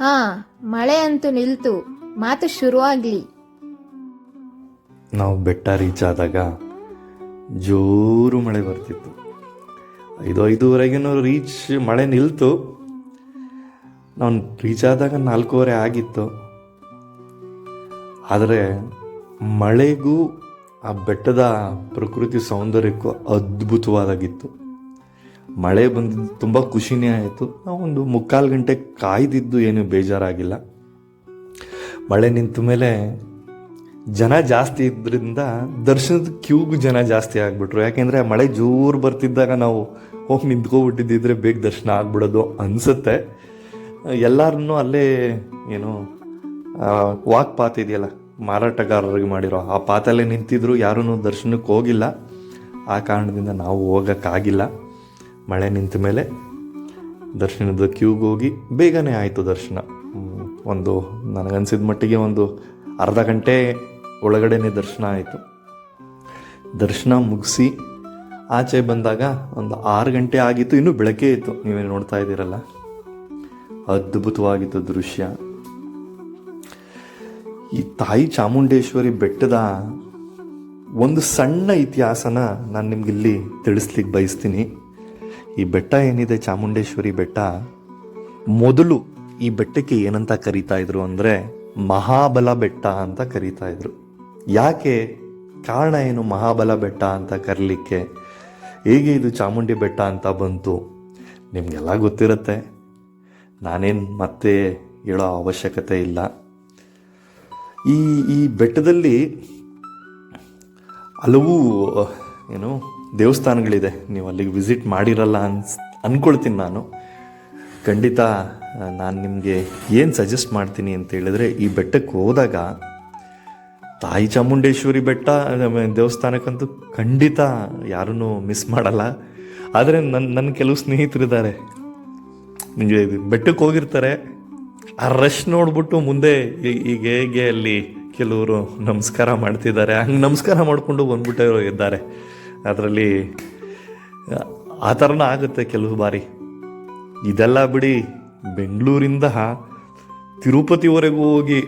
ಹಾ, ಮಳೆ ಅಂತೂ ನಿಲ್ತು. ಮಾತು ಶುರುವಾಗ್ಲಿ. ನಾವು ಬೆಟ್ಟ ರೀಚ್ ಆದಾಗ ಜೋರು ಮಳೆ ಬರ್ತಿತ್ತು. 5:05 ರೀಚ್ ಮಳೆ ನಿಲ್ತು. ನಾವು ರೀಚ್ ಆದಾಗ 4:15 ಆಗಿತ್ತು. ಆದರೆ ಮಳೆಗೂ ಆ ಬೆಟ್ಟದ ಪ್ರಕೃತಿ ಸೌಂದರ್ಯಕ್ಕೂ ಅದ್ಭುತವಾದಾಗಿತ್ತು. ಮಳೆ ಬಂದಿದ್ದು ತುಂಬ ಖುಷಿನೇ ಆಯಿತು. ನಾವೊಂದು 3/4 ಗಂಟೆ ಕಾಯ್ದಿದ್ದು ಏನು ಬೇಜಾರಾಗಿಲ್ಲ. ಮಳೆ ನಿಂತ ಮೇಲೆ ಜನ ಜಾಸ್ತಿ ಇದ್ದರಿಂದ ದರ್ಶನದ ಕ್ಯೂಗೂ ಜನ ಜಾಸ್ತಿ ಆಗಿಬಿಟ್ರು. ಯಾಕೆಂದರೆ ಮಳೆ ಜೋರು ಬರ್ತಿದ್ದಾಗ ನಾವು ಹೋಗಿ ನಿಂತ್ಕೊಬಿಟ್ಟಿದ್ದಿದ್ರೆ ಬೇಗ ದರ್ಶನ ಆಗ್ಬಿಡೋದು ಅನಿಸುತ್ತೆ. ಎಲ್ಲರನ್ನೂ ಅಲ್ಲೇ ಏನು ವಾಕ್ ಪಾತ್ ಇದೆಯಲ್ಲ, ಮಾರಾಟಗಾರರಿಗೆ ಮಾಡಿರೋ ಆ ಪಾತಲ್ಲೇ ನಿಂತಿದ್ರು. ಯಾರೂ ದರ್ಶನಕ್ಕೆ ಹೋಗಿಲ್ಲ. ಆ ಕಾರಣದಿಂದ ನಾವು ಹೋಗೋಕ್ಕಾಗಿಲ್ಲ. ಮಳೆ ನಿಂತ ಮೇಲೆ ದರ್ಶನದ ಕ್ಯೂಗೆ ಹೋಗಿ ಬೇಗನೆ ಆಯಿತು ದರ್ಶನ. ನನಗನ್ಸಿದ ಮಟ್ಟಿಗೆ ಒಂದು ಅರ್ಧ ಗಂಟೆ ಒಳಗಡೆನೆ ದರ್ಶನ ಆಯಿತು. ದರ್ಶನ ಮುಗಿಸಿ ಆಚೆ ಬಂದಾಗ ಒಂದು 6 ಗಂಟೆ ಆಗಿತ್ತು. ಇನ್ನೂ ಬೆಳಗ್ಗೆ ಇತ್ತು. ನೀವೇ ನೋಡ್ತಾ ಇದ್ದೀರಲ್ಲ, ಅದ್ಭುತವಾಗಿತ್ತು ದೃಶ್ಯ. ಈ ತಾಯಿ ಚಾಮುಂಡೇಶ್ವರಿ ಬೆಟ್ಟದ ಒಂದು ಸಣ್ಣ ಇತಿಹಾಸನ ನಾನು ನಿಮ್ಗಿಲ್ಲಿ ತಿಳಿಸ್ಲಿಕ್ಕೆ ಬಯಸ್ತೀನಿ. ಈ ಬೆಟ್ಟ ಏನಿದೆ, ಚಾಮುಂಡೇಶ್ವರಿ ಬೆಟ್ಟ, ಮೊದಲು ಈ ಬೆಟ್ಟಕ್ಕೆ ಏನಂತ ಕರೀತಾ ಇದ್ರು ಅಂದರೆ ಮಹಾಬಲ ಬೆಟ್ಟ ಅಂತ ಕರೀತಾ ಇದ್ರು. ಯಾಕೆ, ಕಾರಣ ಏನು ಮಹಾಬಲ ಬೆಟ್ಟ ಅಂತ ಕರೀಲಿಕ್ಕೆ? ಹೇಗೆ ಇದು ಚಾಮುಂಡಿ ಬೆಟ್ಟ ಅಂತ ಬಂತು ನಿಮಗೆಲ್ಲ ಗೊತ್ತಿರುತ್ತೆ. ನಾನೇನು ಮತ್ತೆ ಹೇಳೋ ಅವಶ್ಯಕತೆ ಇಲ್ಲ. ಈ ಬೆಟ್ಟದಲ್ಲಿ ಹಲವು ದೇವಸ್ಥಾನಗಳಿದೆ. ನೀವು ಅಲ್ಲಿಗೆ ವಿಸಿಟ್ ಮಾಡಿರಲ್ಲ ಅಂದ್ಕೊಳ್ತೀನಿ ನಾನು. ಖಂಡಿತ ನಾನು ನಿಮಗೆ ಏನು ಸಜೆಸ್ಟ್ ಮಾಡ್ತೀನಿ ಅಂತ ಹೇಳಿದ್ರೆ, ಈ ಬೆಟ್ಟಕ್ಕೆ ಹೋದಾಗ ತಾಯಿ ಚಾಮುಂಡೇಶ್ವರಿ ಬೆಟ್ಟ ದೇವಸ್ಥಾನಕ್ಕಂತೂ ಖಂಡಿತ ಯಾರೂ ಮಿಸ್ ಮಾಡಲ್ಲ. ಆದರೆ ನನ್ನ ಕೆಲವು ಸ್ನೇಹಿತರಿದ್ದಾರೆ, ನಿಮಗೆ ಬೆಟ್ಟಕ್ಕೆ ಹೋಗಿರ್ತಾರೆ, ಆ ರಶ್ ನೋಡ್ಬಿಟ್ಟು ಮುಂದೆ ಈಗ ಹೇಗೆ ಅಲ್ಲಿ ಕೆಲವರು ನಮಸ್ಕಾರ ಮಾಡ್ತಿದ್ದಾರೆ, ಹಂಗೆ ನಮಸ್ಕಾರ ಮಾಡಿಕೊಂಡು ಬಂದ್ಬಿಟ್ಟೆ ಇದ್ದಾರೆ. ಅದರಲ್ಲಿ ಆ ಥರನೂ ಆಗುತ್ತೆ ಕೆಲವು ಬಾರಿ. ಇದೆಲ್ಲ ಬಿಡಿ, ಬೆಂಗಳೂರಿಂದ ತಿರುಪತಿವರೆಗೂ ಹೋಗಿ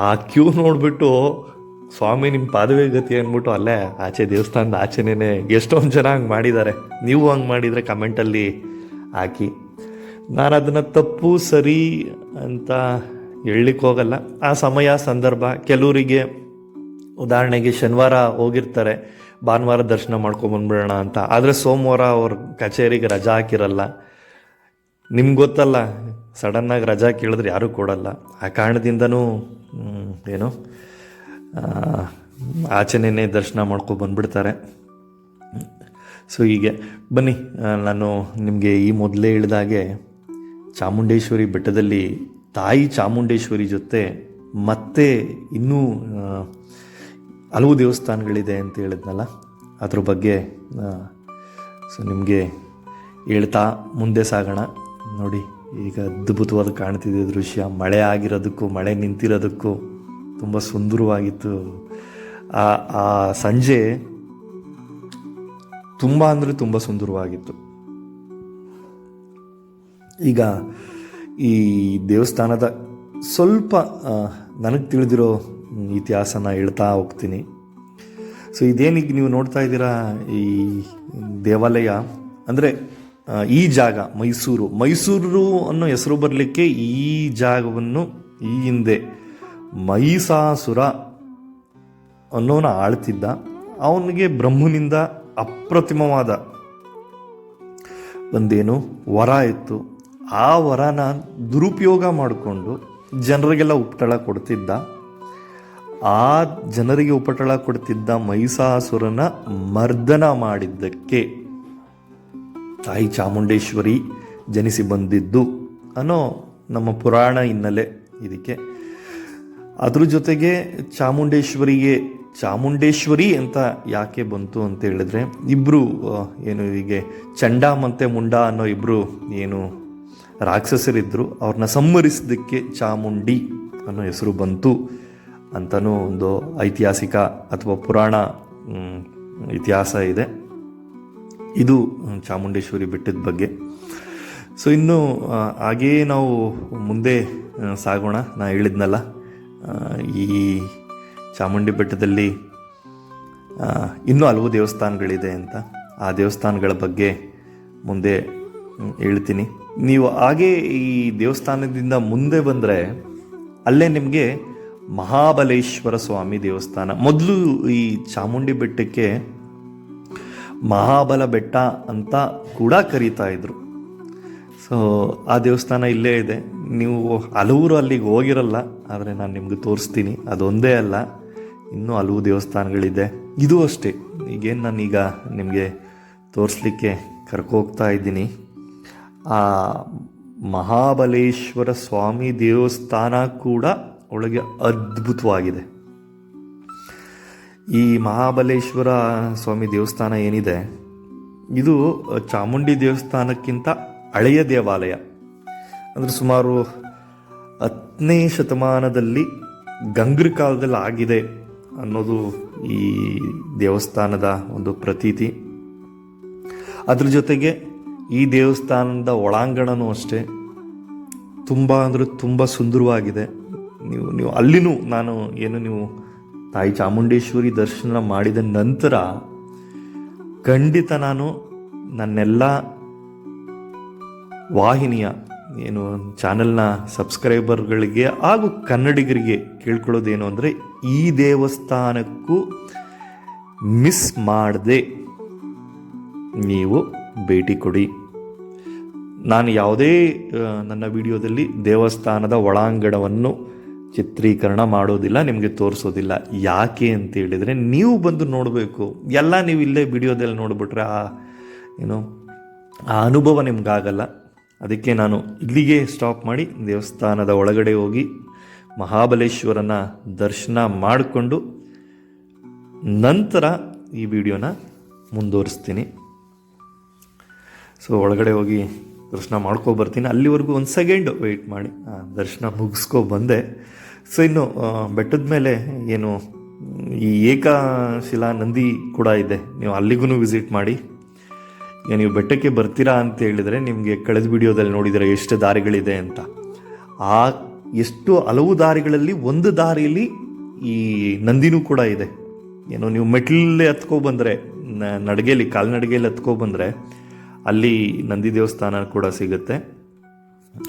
ಆ ಕ್ಯೂ ನೋಡಿಬಿಟ್ಟು ಸ್ವಾಮಿ ನಿಮ್ಮ ಪಾದವೇ ಗತಿ ಅಂದ್ಬಿಟ್ಟು ಅಲ್ಲೇ ಆಚೆ ದೇವಸ್ಥಾನದ ಆಚೆನೇ ಎಷ್ಟೊಂದು ಜನ ಹಂಗೆ ಮಾಡಿದ್ದಾರೆ. ನೀವು ಹಂಗೆ ಮಾಡಿದರೆ ಕಮೆಂಟಲ್ಲಿ ಹಾಕಿ. ನಾನು ಅದನ್ನು ತಪ್ಪು ಸರಿ ಅಂತ ಹೇಳಲಿಕ್ಕೆ ಹೋಗಲ್ಲ. ಆ ಸಮಯ ಸಂದರ್ಭ ಕೆಲವರಿಗೆ, ಉದಾಹರಣೆಗೆ ಶನಿವಾರ ಹೋಗಿರ್ತಾರೆ, ಭಾನುವಾರ ದರ್ಶನ ಮಾಡ್ಕೊಂಬಂದ್ಬಿಡೋಣ ಅಂತ. ಆದರೆ ಸೋಮವಾರ ಅವ್ರ ಕಚೇರಿಗೆ ರಜಾ ಹಾಕಿರಲ್ಲ. ನಿಮ್ಗೆ ಗೊತ್ತಲ್ಲ, ಸಡನ್ನಾಗಿ ರಜಾ ಕೇಳಿದ್ರೆ ಯಾರೂ ಕೊಡಲ್ಲ. ಆ ಕಾರಣದಿಂದನೂ ಆಚೆನೇ ದರ್ಶನ ಬಂದ್ಬಿಡ್ತಾರೆ. ಸೊ ಹೀಗೆ ಬನ್ನಿ, ನಾನು ನಿಮಗೆ ಈ ಮೊದಲೇ ಹೇಳಿದಾಗೆ ಚಾಮುಂಡೇಶ್ವರಿ ಬೆಟ್ಟದಲ್ಲಿ ತಾಯಿ ಚಾಮುಂಡೇಶ್ವರಿ ಜೊತೆ ಮತ್ತೆ ಇನ್ನೂ ಹಲವು ದೇವಸ್ಥಾನಗಳಿದೆ ಅಂತ ಹೇಳಿದ್ನಲ್ಲ, ಅದ್ರ ಬಗ್ಗೆ ಸೊ ನಿಮಗೆ ಹೇಳ್ತಾ ಮುಂದೆ ಸಾಗೋಣ. ನೋಡಿ, ಈಗ ಅದ್ಭುತವಾದ ಕಾಣ್ತಿದೆ ದೃಶ್ಯ. ಮಳೆ ಆಗಿರೋದಕ್ಕೂ ಮಳೆ ನಿಂತಿರೋದಕ್ಕೂ ತುಂಬ ಸುಂದರವಾಗಿತ್ತು. ಆ ಸಂಜೆ ತುಂಬ ಅಂದರೆ ತುಂಬ ಸುಂದರವಾಗಿತ್ತು. ಈಗ ಈ ದೇವಸ್ಥಾನದ ಸ್ವಲ್ಪ ನನಗೆ ತಿಳಿದಿರೋ ಇತಿಹಾಸನ ಹೇಳ್ತಾ ಹೋಗ್ತೀನಿ. ಸೊ ಇದೇನೀಗ ನೀವು ನೋಡ್ತಾ ಇದ್ದೀರಾ, ಈ ದೇವಾಲಯ ಅಂದರೆ ಈ ಜಾಗ ಮೈಸೂರು ಅನ್ನೋ ಹೆಸರು ಬರಲಿಕ್ಕೆ ಈ ಜಾಗವನ್ನು ಈ ಹಿಂದೆ ಮಹಿಷಾಸುರ ಅನ್ನೋನ ಆಳ್ತಿದ್ದ. ಅವನಿಗೆ ಬ್ರಹ್ಮನಿಂದ ಅಪ್ರತಿಮವಾದ ಒಂದೇನು ವರ ಇತ್ತು. ಆ ವರನ ದುರುಪಯೋಗ ಮಾಡಿಕೊಂಡು ಜನರಿಗೆಲ್ಲ ಉಪಟಳ ಕೊಡ್ತಿದ್ದ. ಆ ಜನರಿಗೆ ಉಪಟಳ ಕೊಡ್ತಿದ್ದ ಮಹಿಷಾಸುರನ ಮರ್ದನ ಮಾಡಿದ್ದಕ್ಕೆ ತಾಯಿ ಚಾಮುಂಡೇಶ್ವರಿ ಜನಿಸಿ ಬಂದಿದ್ದು ಅನ್ನೋ ನಮ್ಮ ಪುರಾಣ ಹಿನ್ನೆಲೆ ಇದಕ್ಕೆ. ಅದ್ರ ಜೊತೆಗೆ ಚಾಮುಂಡೇಶ್ವರಿ ಅಂತ ಯಾಕೆ ಬಂತು ಅಂತ ಹೇಳಿದ್ರೆ, ಇಬ್ಬರು ಹೀಗೆ ಚಂಡ ಮತ್ತು ಮುಂಡ ಅನ್ನೋ ಇಬ್ಬರು ರಾಕ್ಷಸರಿದ್ದರು. ಅವ್ರನ್ನ ಸಂಹರಿಸಿದ್ದಕ್ಕೆ ಚಾಮುಂಡಿ ಅನ್ನೋ ಹೆಸರು ಬಂತು ಅಂತಲೂ ಒಂದು ಐತಿಹಾಸಿಕ ಅಥವಾ ಪುರಾಣ ಇತಿಹಾಸ ಇದೆ. ಇದು ಚಾಮುಂಡೇಶ್ವರಿ ಬೆಟ್ಟದ ಬಗ್ಗೆ. ಸೊ ಇನ್ನು ಹಾಗೆಯೇ ನಾವು ಮುಂದೆ ಸಾಗೋಣ. ನಾ ಹೇಳಿದ್ನಲ್ಲ, ಈ ಚಾಮುಂಡಿ ಬೆಟ್ಟದಲ್ಲಿ ಇನ್ನೂ ಹಲವು ದೇವಸ್ಥಾನಗಳಿದೆ ಅಂತ. ಆ ದೇವಸ್ಥಾನಗಳ ಬಗ್ಗೆ ಮುಂದೆ ಹೇಳ್ತೀನಿ. ನೀವು ಹಾಗೆ ಈ ದೇವಸ್ಥಾನದಿಂದ ಮುಂದೆ ಬಂದರೆ ಅಲ್ಲೇ ನಿಮಗೆ ಮಹಾಬಲೇಶ್ವರ ಸ್ವಾಮಿ ದೇವಸ್ಥಾನ. ಮೊದಲು ಈ ಚಾಮುಂಡಿ ಬೆಟ್ಟಕ್ಕೆ ಮಹಾಬಲ ಬೆಟ್ಟ ಅಂತ ಕೂಡ ಕರೀತಾ ಇದ್ರು. ಸೊ ಆ ದೇವಸ್ಥಾನ ಇಲ್ಲೇ ಇದೆ. ನೀವು ಹಲವರು ಅಲ್ಲಿಗೆ ಹೋಗಿರಲ್ಲ, ಆದರೆ ನಾನು ನಿಮ್ಗೆ ತೋರಿಸ್ತೀನಿ. ಅದೊಂದೇ ಅಲ್ಲ, ಇನ್ನೂ ಹಲವು ದೇವಸ್ಥಾನಗಳಿದೆ. ಇದು ಅಷ್ಟೇ, ಈಗೇನು ನಾನೀಗ ನಿಮಗೆ ತೋರಿಸ್ಲಿಕ್ಕೆ ಕರ್ಕೋಗ್ತಾ ಇದ್ದೀನಿ. ಆ ಮಹಾಬಲೇಶ್ವರ ಸ್ವಾಮಿ ದೇವಸ್ಥಾನ ಕೂಡ ಒಳಗೆ ಅದ್ಭುತವಾಗಿದೆ. ಈ ಮಹಾಬಲೇಶ್ವರ ಸ್ವಾಮಿ ದೇವಸ್ಥಾನ ಏನಿದೆ, ಇದು ಚಾಮುಂಡಿ ದೇವಸ್ಥಾನಕ್ಕಿಂತ ಹಳೆಯ ದೇವಾಲಯ. ಅಂದರೆ ಸುಮಾರು 10ನೇ ಶತಮಾನದಲ್ಲಿ ಗಂಗರ ಕಾಲದಲ್ಲಿ ಆಗಿದೆ ಅನ್ನೋದು ಈ ದೇವಸ್ಥಾನದ ಒಂದು ಪ್ರತೀತಿ. ಅದ್ರ ಜೊತೆಗೆ ಈ ದೇವಸ್ಥಾನದ ಒಳಾಂಗಣನೂ ಅಷ್ಟೇ ತುಂಬ ಅಂದರೆ ತುಂಬ ಸುಂದರವಾಗಿದೆ. ನೀವು ಅಲ್ಲಿನೂ ನೀವು ತಾಯಿ ಚಾಮುಂಡೇಶ್ವರಿ ದರ್ಶನ ಮಾಡಿದ ನಂತರ ಖಂಡಿತ ನಾನು ನನ್ನೆಲ್ಲ ವಾಹಿನಿಯ ಚಾನೆಲ್ನ ಸಬ್ಸ್ಕ್ರೈಬರ್ಗಳಿಗೆ ಹಾಗೂ ಕನ್ನಡಿಗರಿಗೆ ಕೇಳ್ಕೊಳ್ಳೋದೇನು ಅಂದರೆ, ಈ ದೇವಸ್ಥಾನಕ್ಕೂ ಮಿಸ್ ಮಾಡದೆ ನೀವು ಭೇಟಿ ಕೊಡಿ. ನಾನು ಯಾವುದೇ ನನ್ನ ವಿಡಿಯೋದಲ್ಲಿ ದೇವಸ್ಥಾನದ ಒಳಾಂಗಣವನ್ನು ಚಿತ್ರೀಕರಣ ಮಾಡೋದಿಲ್ಲ, ನಿಮಗೆ ತೋರಿಸೋದಿಲ್ಲ. ಯಾಕೆ ಅಂತ ಹೇಳಿದರೆ, ನೀವು ಬಂದು ನೋಡಬೇಕು. ಎಲ್ಲ ನೀವು ಇಲ್ಲೇ ವಿಡಿಯೋದಲ್ಲಿ ನೋಡಿಬಿಟ್ರೆ ಆ ಅನುಭವ ನಿಮ್ಗಾಗಲ್ಲ. ಅದಕ್ಕೆ ನಾನು ಇಲ್ಲಿಗೆ ಸ್ಟಾಪ್ ಮಾಡಿ ದೇವಸ್ಥಾನದ ಒಳಗಡೆ ಹೋಗಿ ಮಹಾಬಲೇಶ್ವರನ ದರ್ಶನ ಮಾಡಿಕೊಂಡು ನಂತರ ಈ ವಿಡಿಯೋನ ಮುಂದುವರಿಸ್ತೀನಿ. ಸೊ ಒಳಗಡೆ ಹೋಗಿ ದರ್ಶನ ಮಾಡ್ಕೊಬರ್ತೀನಿ. ಅಲ್ಲಿವರೆಗೂ ಒಂದು ಸೆಕೆಂಡ್ ವೆಯ್ಟ್ ಮಾಡಿ. ದರ್ಶನ ಮುಗಿಸ್ಕೊಬಂದೆ. ಸೊ ಇನ್ನು ಬೆಟ್ಟದ ಮೇಲೆ ಈ ಏಕಶಿಲಾ ನಂದಿ ಕೂಡ ಇದೆ. ನೀವು ಅಲ್ಲಿಗೂ ವಿಸಿಟ್ ಮಾಡಿ. ಈಗ ನೀವು ಬೆಟ್ಟಕ್ಕೆ ಬರ್ತೀರಾ ಅಂತ ಹೇಳಿದರೆ, ನಿಮಗೆ ಕಳೆದ ವಿಡಿಯೋದಲ್ಲಿ ನೋಡಿದರೆ ಎಷ್ಟು ದಾರಿಗಳಿದೆ ಅಂತ. ಆ ಎಷ್ಟು ಹಲವು ದಾರಿಗಳಲ್ಲಿ ಒಂದು ದಾರಿಯಲ್ಲಿ ಈ ನಂದಿನೂ ಕೂಡ ಇದೆ. ನೀವು ಮೆಟ್ಲಲ್ಲೇ ಹತ್ಕೊಬಂದರೆ, ಕಾಲ್ನಡಿಗೆಯಲ್ಲಿ ಹತ್ಕೊಬಂದರೆ ಅಲ್ಲಿ ನಂದಿ ದೇವಸ್ಥಾನ ಕೂಡ ಸಿಗುತ್ತೆ.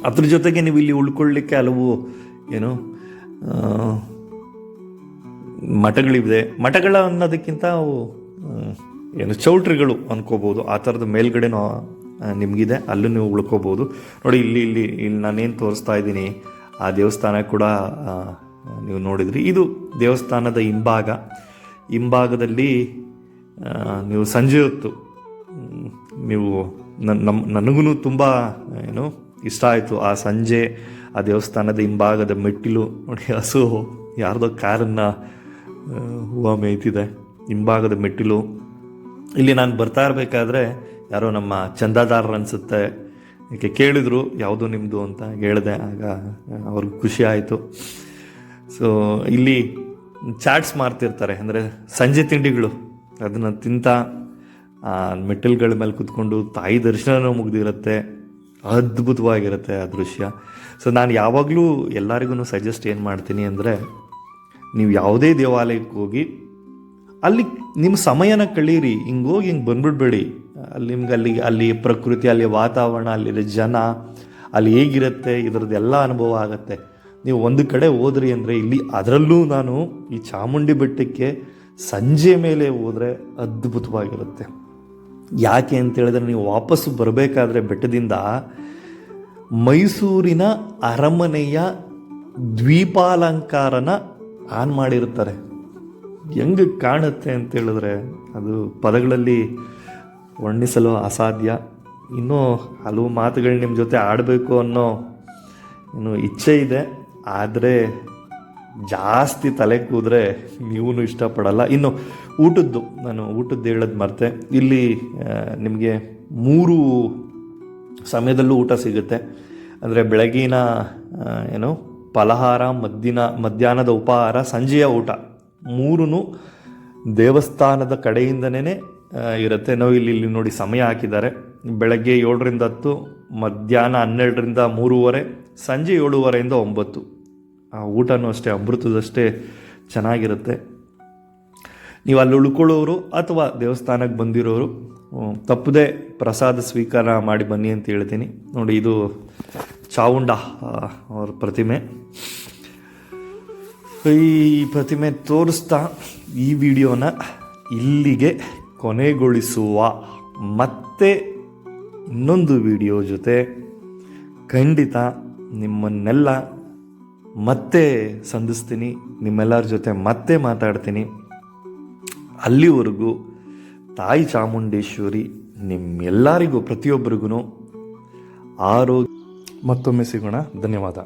ಅದ್ರ ಜೊತೆಗೆ ನೀವು ಇಲ್ಲಿ ಉಳ್ಕೊಳ್ಳಿಕ್ಕೆ ಹಲವು ಮಠಗಳಿವೆ. ಮಠಗಳ ಅನ್ನೋದಕ್ಕಿಂತ ಅವು ಚೌಟ್ರಿಗಳು ಅನ್ಕೋಬೋದು. ಆ ಥರದ ಮೇಲ್ಗಡೆನೂ ನಿಮಗಿದೆ, ಅಲ್ಲೂ ನೀವು ಉಳ್ಕೋಬೋದು. ನೋಡಿ, ಇಲ್ಲಿ ನಾನೇನು ತೋರಿಸ್ತಾ ಇದ್ದೀನಿ ಆ ದೇವಸ್ಥಾನ ಕೂಡ ನೀವು ನೋಡಿದ್ರಿ. ಇದು ದೇವಸ್ಥಾನದ ಹಿಂಭಾಗದಲ್ಲಿ ನೀವು ಸಂಜೆ ಹೊತ್ತು ನನಗೂ ತುಂಬ ಇಷ್ಟ ಆಯಿತು. ಆ ಸಂಜೆ ಆ ದೇವಸ್ಥಾನದ ಹಿಂಭಾಗದ ಮೆಟ್ಟಿಲು ನೋಡಿ, ಹಸು ಯಾರ್ದೋ ಕಾರನ್ನು ಹೂವು ಮೇಯ್ತಿದೆ. ಹಿಂಭಾಗದ ಮೆಟ್ಟಿಲು ಇಲ್ಲಿ ನಾನು ಬರ್ತಾ ಇರಬೇಕಾದ್ರೆ ಯಾರೋ ನಮ್ಮ ಚಂದಾದಾರರು ಅನಿಸುತ್ತೆ, ಯಾಕೆ ಕೇಳಿದ್ರು ಯಾವುದು ನಿಮ್ಮದು ಅಂತ ಹೇಳಿದೆ. ಆಗ ಅವ್ರಿಗೆ ಖುಷಿ ಆಯಿತು. ಸೊ ಇಲ್ಲಿ ಚಾಟ್ಸ್ ಮಾರ್ತಿರ್ತಾರೆ, ಅಂದರೆ ಸಂಜೆ ತಿಂಡಿಗಳು. ಅದನ್ನು ತಿಂತ ಮೆಟ್ಟಿಲುಗಳ ಮೇಲೆ ಕೂತ್ಕೊಂಡು ತಾಯಿ ದರ್ಶನನೂ ಮುಗ್ದಿರುತ್ತೆ. ಅದ್ಭುತವಾಗಿರುತ್ತೆ ಆ ದೃಶ್ಯ. ಸೊ ನಾನು ಯಾವಾಗಲೂ ಎಲ್ಲರಿಗೂ ಸಜೆಸ್ಟ್ ಏನು ಮಾಡ್ತೀನಿ ಅಂದರೆ, ನೀವು ಯಾವುದೇ ದೇವಾಲಯಕ್ಕೆ ಹೋಗಿ ಅಲ್ಲಿ ನಿಮ್ಮ ಸಮಯನ ಕಳೀರಿ. ಹಿಂಗೆ ಬಂದ್ಬಿಡ್ಬೇಡಿ. ಅಲ್ಲಿ ಪ್ರಕೃತಿ, ಅಲ್ಲಿ ವಾತಾವರಣ, ಅಲ್ಲಿರೋ ಜನ, ಅಲ್ಲಿ ಹೇಗಿರುತ್ತೆ ಇದರದ್ದೆಲ್ಲ ಅನುಭವ ಆಗುತ್ತೆ. ನೀವು ಒಂದು ಕಡೆ ಹೋದ್ರಿ ಅಂದರೆ, ಇಲ್ಲಿ ಅದರಲ್ಲೂ ನಾನು ಈ ಚಾಮುಂಡಿ ಬೆಟ್ಟಕ್ಕೆ ಸಂಜೆ ಮೇಲೆ ಹೋದರೆ ಅದ್ಭುತವಾಗಿರುತ್ತೆ. ಯಾಕೆ ಅಂತೇಳಿದ್ರೆ, ನೀವು ವಾಪಸ್ಸು ಬರಬೇಕಾದ್ರೆ ಬೆಟ್ಟದಿಂದ ಮೈಸೂರಿನ ಅರಮನೆಯ ದ್ವೀಪಾಲಂಕಾರನ ಆನ್ ಮಾಡಿರ್ತಾರೆ. ಹೆಂಗೆ ಕಾಣುತ್ತೆ ಅಂತೇಳಿದ್ರೆ ಅದು ಪದಗಳಲ್ಲಿ ವರ್ಣಿಸಲು ಅಸಾಧ್ಯ. ಇನ್ನೂ ಹಲವು ಮಾತುಗಳು ನಿಮ್ಮ ಜೊತೆ ಆಡಬೇಕು ಅನ್ನೋ ಇಚ್ಛೆ ಇದೆ, ಆದರೆ ಜಾಸ್ತಿ ತಲೆ ಕೂದರೆ ನೀವೂ ಇಷ್ಟಪಡಲ್ಲ. ಇನ್ನು ನಾನು ಊಟದ್ದು ಹೇಳೋದು ಮರ್ತೆ. ಇಲ್ಲಿ ನಿಮಗೆ 3 ಸಮಯದಲ್ಲೂ ಊಟ ಸಿಗುತ್ತೆ. ಅಂದರೆ ಬೆಳಗಿನ ಫಲಹಾರ, ಮಧ್ಯಾಹ್ನದ ಉಪಹಾರ, ಸಂಜೆಯ ಊಟ 3 ದೇವಸ್ಥಾನದ ಕಡೆಯಿಂದನೇ ಇರುತ್ತೆ. ನಾವು ಇಲ್ಲಿ ನೋಡಿ ಸಮಯ ಹಾಕಿದ್ದಾರೆ. ಬೆಳಗ್ಗೆ 7ರಿಂದ 10, ಮಧ್ಯಾಹ್ನ 12ರಿಂದ 3:30, ಸಂಜೆ 7:30ಇಂದ 9. ಆ ಊಟನೂ ಅಷ್ಟೇ ಅಮೃತದಷ್ಟೇ ಚೆನ್ನಾಗಿರುತ್ತೆ. ನೀವು ಅಲ್ಲಿ ಉಳ್ಕೊಳ್ಳೋರು ಅಥವಾ ದೇವಸ್ಥಾನಕ್ಕೆ ಬಂದಿರೋರು ತಪ್ಪದೆ ಪ್ರಸಾದ ಸ್ವೀಕಾರ ಮಾಡಿ ಬನ್ನಿ ಅಂತ ಹೇಳ್ತೀನಿ. ನೋಡಿ, ಇದು ಚಾವುಂಡ ಅವ್ರ ಪ್ರತಿಮೆ. ಈ ಪ್ರತಿಮೆ ತೋರಿಸ್ತಾ ಈ ವಿಡಿಯೋನ ಇಲ್ಲಿಗೆ ಕೊನೆಗೊಳಿಸುವ. ಮತ್ತೆ ಇನ್ನೊಂದು ವಿಡಿಯೋ ಜೊತೆ ಖಂಡಿತ ನಿಮ್ಮನ್ನೆಲ್ಲ ಮತ್ತೆ ಸಂಧಿಸ್ತೀನಿ, ನಿಮ್ಮೆಲ್ಲರ ಜೊತೆ ಮತ್ತೆ ಮಾತಾಡ್ತೀನಿ. ಅಲ್ಲಿವರೆಗೂ ತಾಯಿ ಚಾಮುಂಡೇಶ್ವರಿ ನಿಮ್ಮೆಲ್ಲರಿಗೂ ಪ್ರತಿಯೊಬ್ಬರಿಗೂ ಆರೋಗ್ಯ. ಮತ್ತೊಮ್ಮೆ ಸಿಗೋಣ. ಧನ್ಯವಾದ.